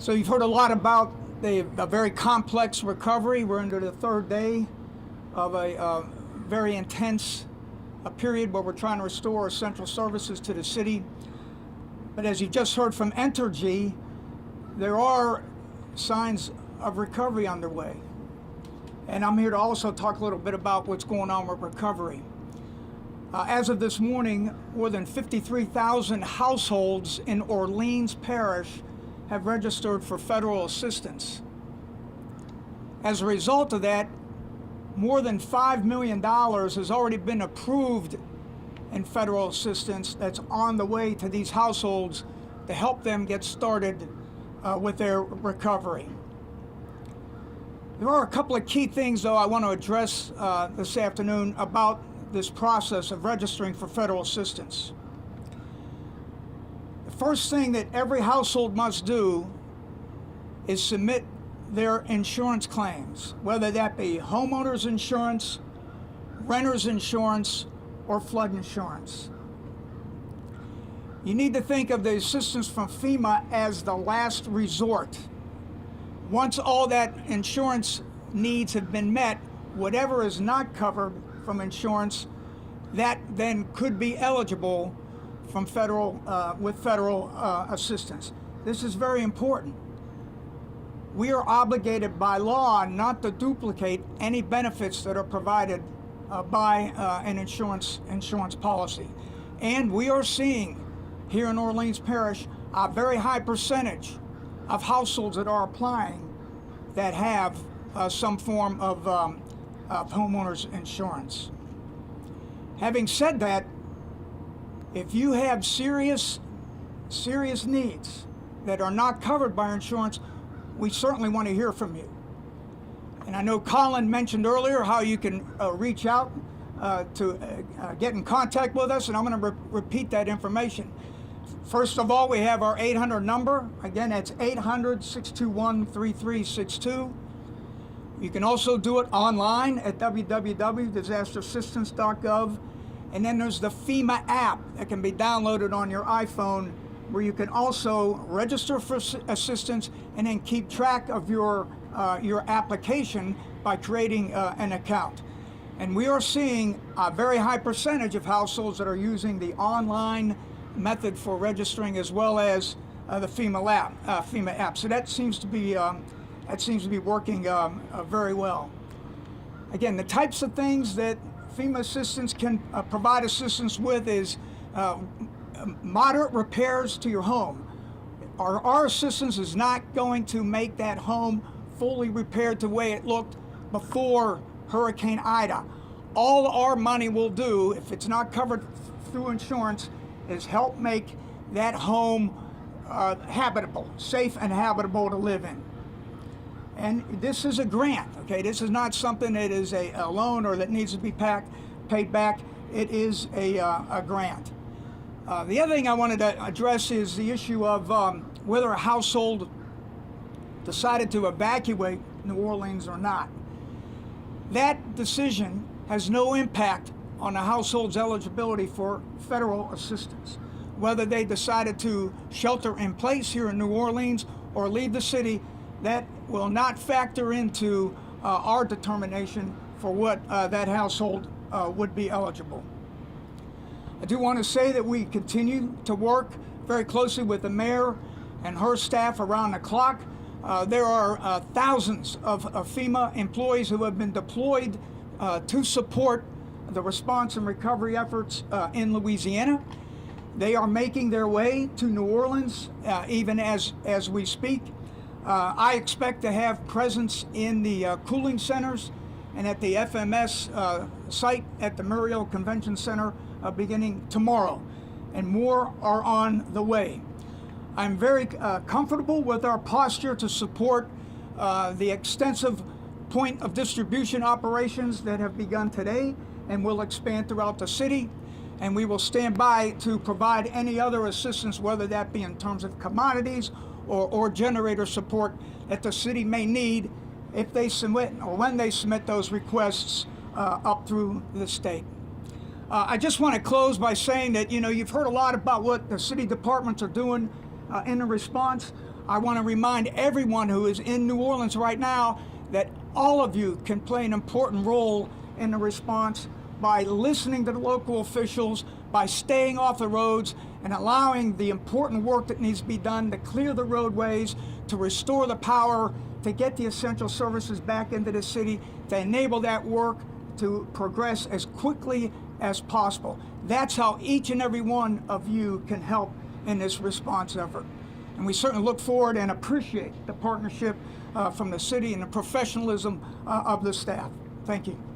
So you've heard a lot about a very complex recovery. We're into the third day of a very intense period where we're trying to restore essential services to the city. But as you just heard from Entergy, there are signs of recovery underway. And I'm here to also talk a little bit about what's going on with recovery. As of this morning, more than 53,000 households in Orleans Parish have registered for federal assistance. As a result of that, more than $5 million has already been approved in federal assistance that's on the way to these households to help them get started with their recovery. There are a couple of key things, though, I want to address this afternoon about this process of registering for federal assistance. The first thing that every household must do is submit their insurance claims, whether that be homeowners insurance, renters insurance, or flood insurance. You need to think of the assistance from FEMA as the last resort. Once all that insurance needs have been met, whatever is not covered from insurance, that then could be eligible from with federal assistance. This is very important. We are obligated by law not to duplicate any benefits that are provided by an insurance policy. And we are seeing here in Orleans Parish a very high percentage of households that are applying that have some form of homeowners insurance. Having said that, if you have serious needs that are not covered by insurance, we certainly want to hear from you. And I know Colin mentioned earlier how you can reach out to get in contact with us, and I'm going to repeat that information. First of all, we have our 800 number. Again, that's 800-621-3362. You can also do it online at www.disasterassistance.gov. And then there's the FEMA app that can be downloaded on your iPhone, where you can also register for assistance and then keep track of your application by creating an account. And we are seeing a very high percentage of households that are using the online method for registering, as well as the FEMA app. So that seems to be working very well. Again, the types of things that FEMA assistance can provide assistance with is moderate repairs to your home. Our assistance is not going to make that home fully repaired the way it looked before Hurricane Ida. All our money will do, if it's not covered through insurance, is help make that home habitable, safe and habitable to live in. And this is a grant, okay? This is not something that is a loan or that needs to be paid back. It is a grant. The other thing I wanted to address is the issue of whether a household decided to evacuate New Orleans or not. That decision has no impact on a household's eligibility for federal assistance. Whether they decided to shelter in place here in New Orleans or leave the city, that will not factor into our determination for what that household would be eligible. I do want to say that we continue to work very closely with the mayor and her staff around the clock. There are thousands of FEMA employees who have been deployed to support the response and recovery efforts in Louisiana. They are making their way to New Orleans even as we speak. I expect to have presence in the cooling centers and at the FMS site at the Muriel Convention Center beginning tomorrow, and more are on the way. I'm very comfortable with our posture to support the extensive point of distribution operations that have begun today and will expand throughout the city. And we will stand by to provide any other assistance, whether that be in terms of commodities or generator support that the city may need if they submit or when they submit those requests up through the state. I just want to close by saying that, you've heard a lot about what the city departments are doing in the response. I want to remind everyone who is in New Orleans right now that all of you can play an important role in the response by listening to the local officials, by staying off the roads and allowing the important work that needs to be done to clear the roadways, to restore the power, to get the essential services back into the city, to enable that work to progress as quickly as possible. That's how each and every one of you can help in this response effort. And we certainly look forward and appreciate the partnership from the city and the professionalism of the staff. Thank you.